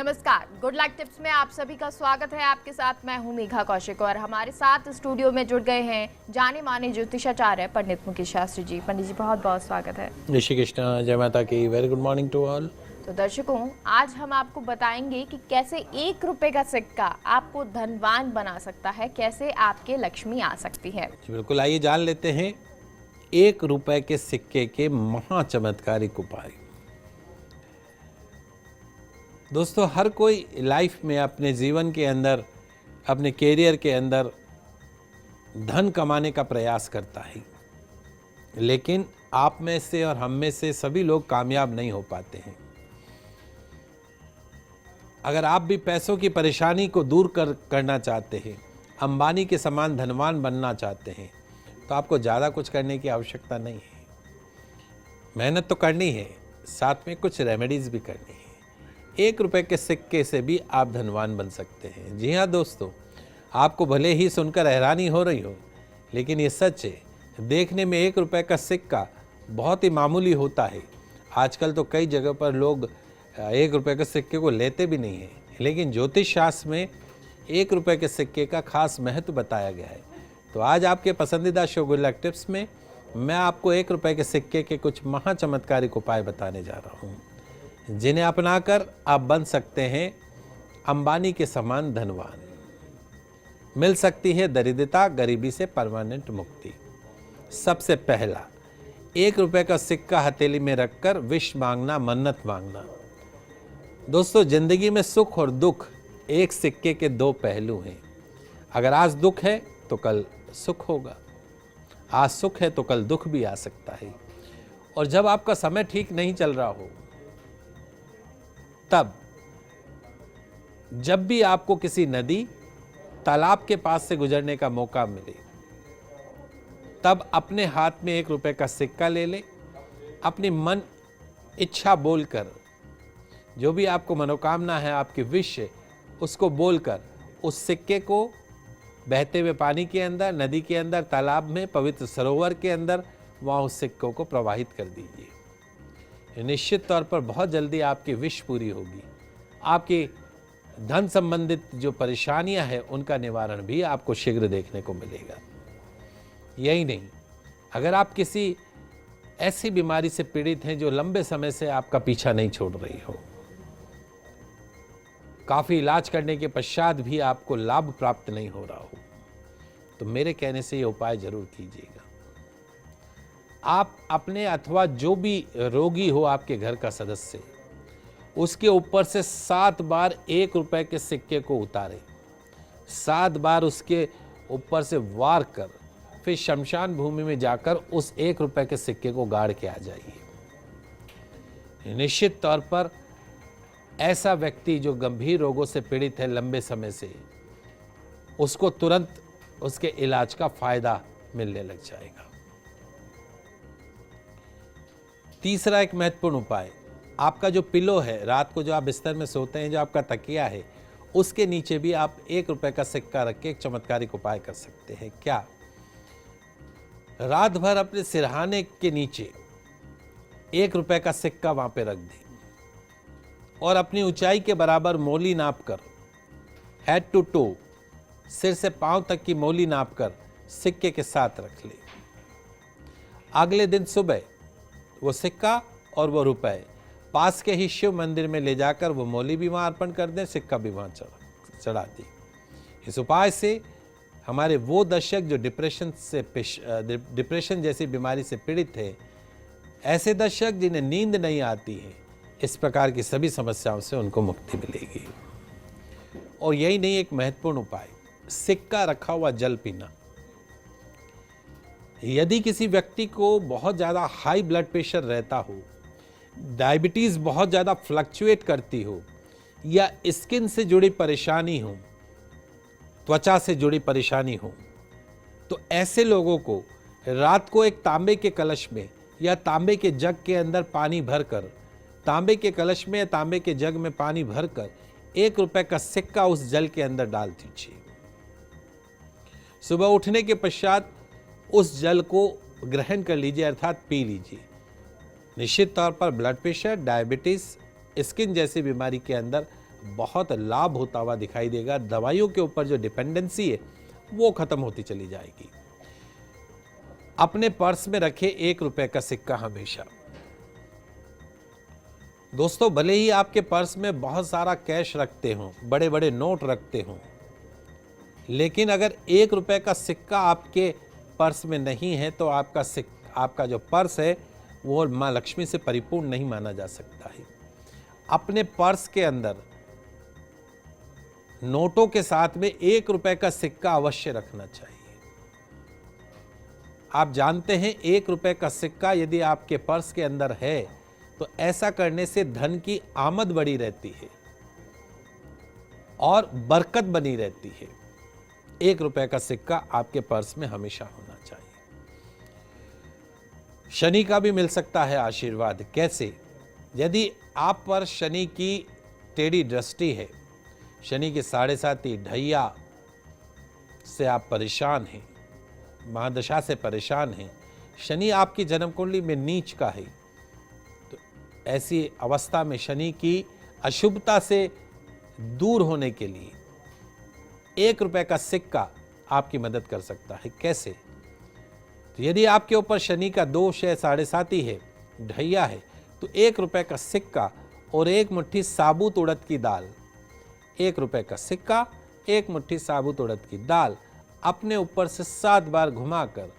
नमस्कार, good luck tips में आप सभी का स्वागत है। आपके साथ मैं हूं मेघा कौशिक और हमारे साथ स्टूडियो में जुड़ गए हैं जाने माने ज्योतिषाचार्य पंडित मुकेश शास्त्री जी। पंडित जी बहुत बहुत स्वागत है। जय श्री कृष्ण, जय माता की। Very good morning to all. तो दर्शकों, आज हम आपको बताएंगे कि कैसे 1 रुपए का सिक्का आपको धनवान बना सकता है, कैसे आपके लक्ष्मी आ सकती है। बिल्कुल, आइए जान लेते हैं 1 रुपए के सिक्के के महा चमत्कारिक उपाय। दोस्तों, हर कोई लाइफ में अपने जीवन के अंदर, अपने कैरियर के अंदर धन कमाने का प्रयास करता है, लेकिन आप में से और हम में से सभी लोग कामयाब नहीं हो पाते हैं। अगर आप भी पैसों की परेशानी को दूर करना चाहते हैं, अंबानी के समान धनवान बनना चाहते हैं, तो आपको ज़्यादा कुछ करने की आवश्यकता नहीं है। मेहनत तो करनी है, साथ में कुछ रेमेडीज़ भी करनी है। 1 रुपए के सिक्के से भी आप धनवान बन सकते हैं। जी हाँ दोस्तों, आपको भले ही सुनकर हैरानी हो रही हो, लेकिन ये सच है। देखने में 1 रुपए का सिक्का बहुत ही मामूली होता है। आजकल तो कई जगह पर लोग 1 रुपए के सिक्के को लेते भी नहीं हैं, लेकिन ज्योतिष शास्त्र में 1 रुपए के सिक्के का खास महत्व बताया गया है। तो आज आपके पसंदीदा शो गुड लक टिप्स में मैं आपको 1 रुपए के सिक्के के कुछ महा चमत्कारिक उपाय बताने जा रहा हूँ, जिन्हें अपनाकर आप बन सकते हैं अंबानी के समान धनवान। मिल सकती है दरिद्रता, गरीबी से परमानेंट मुक्ति। सबसे पहला, 1 रुपए का सिक्का हथेली में रखकर विश मांगना, मन्नत मांगना। दोस्तों, जिंदगी में सुख और दुख एक सिक्के के 2 पहलू हैं। अगर आज दुख है तो कल सुख होगा, आज सुख है तो कल दुख भी आ सकता है। और जब आपका समय ठीक नहीं चल रहा हो, तब जब भी आपको किसी नदी, तालाब के पास से गुजरने का मौका मिले, तब अपने हाथ में 1 रुपए का सिक्का ले ले। अपनी मन इच्छा बोलकर, जो भी आपको मनोकामना है, आपकी विश है, उसको बोलकर उस सिक्के को बहते हुए पानी के अंदर, नदी के अंदर, तालाब में, पवित्र सरोवर के अंदर, वहाँ उस सिक्कों को प्रवाहित कर दीजिए। निश्चित तौर पर बहुत जल्दी आपकी विश पूरी होगी। आपकी धन संबंधित जो परेशानियां हैं, उनका निवारण भी आपको शीघ्र देखने को मिलेगा। यही नहीं, अगर आप किसी ऐसी बीमारी से पीड़ित हैं जो लंबे समय से आपका पीछा नहीं छोड़ रही हो, काफ़ी इलाज करने के पश्चात भी आपको लाभ प्राप्त नहीं हो रहा हो, तो मेरे कहने से ये उपाय जरूर कीजिएगा। आप अपने अथवा जो भी रोगी हो, आपके घर का सदस्य, उसके ऊपर से 7 बार 1 रुपए के सिक्के को उतारें। 7 बार उसके ऊपर से वार कर, फिर शमशान भूमि में जाकर उस 1 रुपए के सिक्के को गाड़ के आ जाइए। निश्चित तौर पर ऐसा व्यक्ति जो गंभीर रोगों से पीड़ित है लंबे समय से, उसको तुरंत उसके इलाज का फायदा मिलने लग जाएगा। तीसरा एक महत्वपूर्ण उपाय, आपका जो पिलो है, रात को जो आप बिस्तर में सोते हैं, जो आपका तकिया है, उसके नीचे भी आप 1 रुपए का सिक्का रख के एक चमत्कारिक उपाय कर सकते हैं। क्या? रात भर अपने सिरहाने के नीचे 1 रुपए का सिक्का वहां पे रख दें और अपनी ऊंचाई के बराबर मोली नापकर, हेड टू टो, सिर से पांव तक की मोली नापकर सिक्के के साथ रख ले। अगले दिन सुबह वो सिक्का और वो रुपए पास के ही शिव मंदिर में ले जाकर वो मोली भी वहां अर्पण कर दें, सिक्का भी वहां चढ़ा दें। इस उपाय से हमारे वो दर्शक जो डिप्रेशन जैसी बीमारी से पीड़ित है, ऐसे दर्शक जिन्हें नींद नहीं आती है, इस प्रकार की सभी समस्याओं से उनको मुक्ति मिलेगी। और यही नहीं, एक महत्वपूर्ण उपाय, सिक्का रखा हुआ जल पीना। यदि किसी व्यक्ति को बहुत ज़्यादा हाई ब्लड प्रेशर रहता हो, डायबिटीज़ बहुत ज़्यादा फ्लक्चुएट करती हो, या स्किन से जुड़ी परेशानी हो, त्वचा से जुड़ी परेशानी हो, तो ऐसे लोगों को रात को एक तांबे के कलश में या तांबे के जग के अंदर पानी भरकर, तांबे के कलश में या तांबे के जग में पानी भरकर 1 रुपए का सिक्का उस जल के अंदर डाल दीजिए। सुबह उठने के पश्चात उस जल को ग्रहण कर लीजिए, अर्थात पी लीजिए। निश्चित तौर पर ब्लड प्रेशर, डायबिटीज, स्किन जैसी बीमारी के अंदर बहुत लाभ होता हुआ दिखाई देगा। दवाइयों के ऊपर जो डिपेंडेंसी है वो खत्म होती चली जाएगी। अपने पर्स में रखे 1 रुपए का सिक्का हमेशा। दोस्तों, भले ही आपके पर्स में बहुत सारा कैश रखते हो, बड़े बड़े नोट रखते हो, लेकिन अगर 1 रुपए का सिक्का आपके पर्स में नहीं है तो आपका जो पर्स है वो माँ लक्ष्मी से परिपूर्ण नहीं माना जा सकता है। अपने पर्स के अंदर नोटों के साथ में 1 रुपए का सिक्का अवश्य रखना चाहिए। आप जानते हैं 1 रुपए का सिक्का यदि आपके पर्स के अंदर है तो ऐसा करने से धन की आमद बढ़ी रहती है और बरकत बनी रहती है। 1 रुपए का सिक्का आपके पर्स में हमेशा होना चाहिए। शनि का भी मिल सकता है आशीर्वाद। कैसे? यदि आप पर शनि की टेढ़ी दृष्टि है, शनि की 7.5 ढैया से आप परेशान हैं, महादशा से परेशान हैं, शनि आपकी जन्म कुंडली में नीच का है, तो ऐसी अवस्था में शनि की अशुभता से दूर होने के लिए 1 रुपए का सिक्का आपकी मदद कर सकता है। कैसे? तो यदि आपके ऊपर शनि का दोष है, 7.5 है, ढैया है, तो 1 रुपए का सिक्का और 1 मुट्ठी साबुत उड़द की दाल, 1 रुपए का सिक्का, 1 मुट्ठी साबुत उड़द की दाल अपने ऊपर से 7 बार घुमाकर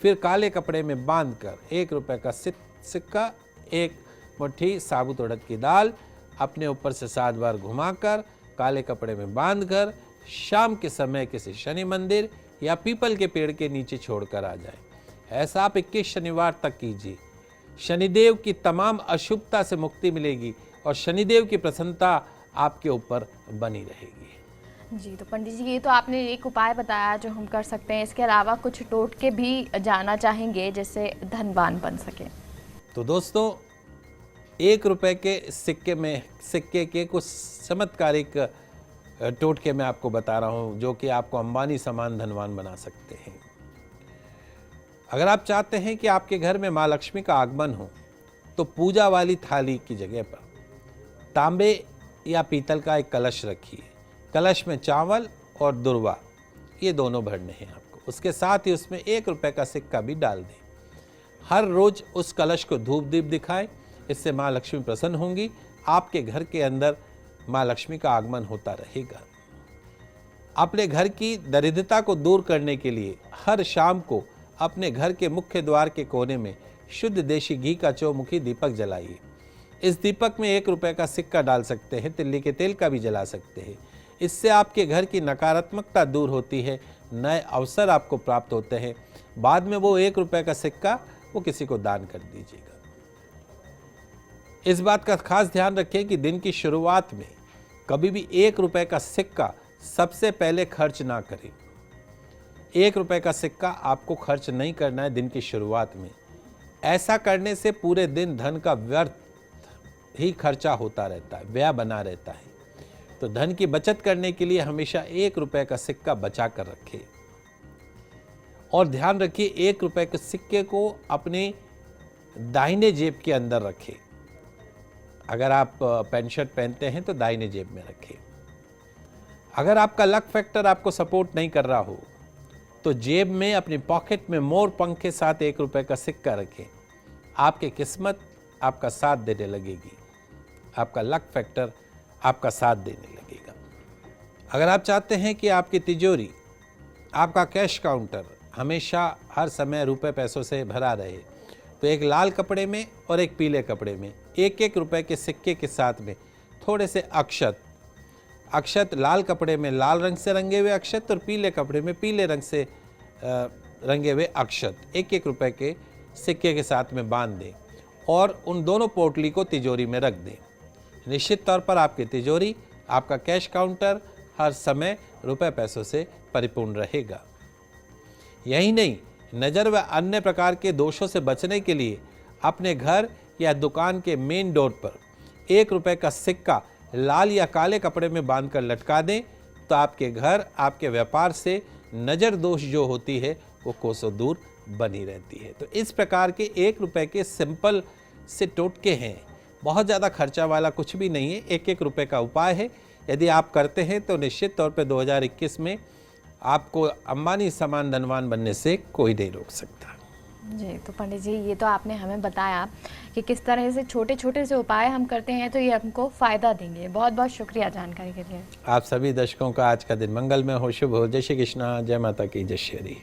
फिर काले कपड़े में बांधकर 1 रुपए का सिक्का, 1 मुट्ठी साबुत उड़द की दाल अपने ऊपर से 7 बार घुमाकर काले कपड़े में बांधकर शाम के समय किसी शनि मंदिर या पीपल के पेड़ के नीचे छोड़कर आ जाए। ऐसा आप 21 शनिवार तक कीजिए। शनिदेव की तमाम अशुभता से मुक्ति मिलेगी और शनिदेव की प्रसन्नता आपके ऊपर बनी रहेगी। जी, तो पंडित जी ये तो आपने एक उपाय बताया जो हम कर सकते हैं, इसके अलावा कुछ टोटके भी जानना चाहेंगे जिससे धनवान बन सके। तो दोस्तों, 1 रुपए के सिक्के के कुछ चमत्कारिक टोटके मैं आपको बता रहा हूं जो कि आपको अंबानी समान धनवान बना सकते हैं। अगर आप चाहते हैं कि आपके घर में माँ लक्ष्मी का आगमन हो तो पूजा वाली थाली की जगह पर तांबे या पीतल का एक कलश रखिए। कलश में चावल और दुर्वा ये दोनों भरने हैं आपको। उसके साथ ही उसमें 1 रुपए का सिक्का भी डाल दें। हर रोज उस कलश को धूप दीप दिखाएं। इससे माँ लक्ष्मी प्रसन्न होंगी। आपके घर के अंदर माँ लक्ष्मी का आगमन होता रहेगा। अपने घर की दरिद्रता को दूर करने के लिए हर शाम को अपने घर के मुख्य द्वार के कोने में शुद्ध देशी घी का चौमुखी दीपक जलाइए। इस दीपक में 1 रुपए का सिक्का डाल सकते हैं, तिल्ली के तेल का भी जला सकते हैं। इससे आपके घर की नकारात्मकता दूर होती है, नए अवसर आपको प्राप्त होते हैं। बाद में वो 1 रुपए का सिक्का वो किसी को दान कर दीजिएगा। इस बात का खास ध्यान रखें कि दिन की शुरुआत में कभी भी 1 रुपए का सिक्का सबसे पहले खर्च ना करें। 1 रुपए का सिक्का आपको खर्च नहीं करना है दिन की शुरुआत में। ऐसा करने से पूरे दिन धन का व्यर्थ ही खर्चा होता रहता है, व्यय बना रहता है। तो धन की बचत करने के लिए हमेशा 1 रुपए का सिक्का बचा कर रखें। और ध्यान रखिए 1 रुपए के सिक्के को अपने दाहिने जेब के अंदर रखें। अगर आप पैंट शर्ट पहनते हैं तो दाहिने जेब में रखें। अगर आपका लक फैक्टर आपको सपोर्ट नहीं कर रहा हो तो जेब में अपनी पॉकेट में मोर पंख के साथ 1 रुपए का सिक्का रखें। आपकी किस्मत आपका साथ देने लगेगी, आपका लक फैक्टर आपका साथ देने लगेगा। अगर आप चाहते हैं कि आपकी तिजोरी, आपका कैश काउंटर हमेशा हर समय रुपए पैसों से भरा रहे तो एक लाल कपड़े में और एक पीले कपड़े में 1-1 रुपए के सिक्के के साथ में थोड़े से अक्षत लाल कपड़े में लाल रंग से रंगे हुए अक्षत और पीले कपड़े में पीले रंग से रंगे हुए अक्षत 1-1 रुपए के सिक्के के साथ में बांध दें और उन दोनों पोटली को तिजोरी में रख दें। निश्चित तौर पर आपकी तिजोरी, आपका कैश काउंटर हर समय रुपए पैसों से परिपूर्ण रहेगा। यही नहीं, नज़र व अन्य प्रकार के दोषों से बचने के लिए अपने घर या दुकान के मेन डोर पर 1 रुपए का सिक्का लाल या काले कपड़े में बांधकर लटका दें तो आपके घर, आपके व्यापार से नज़र दोष जो होती है वो कोसों दूर बनी रहती है। तो इस प्रकार के 1 रुपए के सिंपल से टोटके हैं, बहुत ज़्यादा खर्चा वाला कुछ भी नहीं है, एक एक रुपए का उपाय है। यदि आप करते हैं तो निश्चित तौर पे 2021 में आपको अंबानी समान धनवान बनने से कोई नहीं रोक सकता। जी, तो पंडित जी ये तो आपने हमें बताया कि किस तरह से छोटे छोटे से उपाय हम करते हैं तो ये हमको फ़ायदा देंगे। बहुत बहुत शुक्रिया जानकारी के लिए। आप सभी दर्शकों का आज का दिन मंगलमय हो, शुभ हो। जय श्री कृष्णा, जय माता की, जय श्री हरि।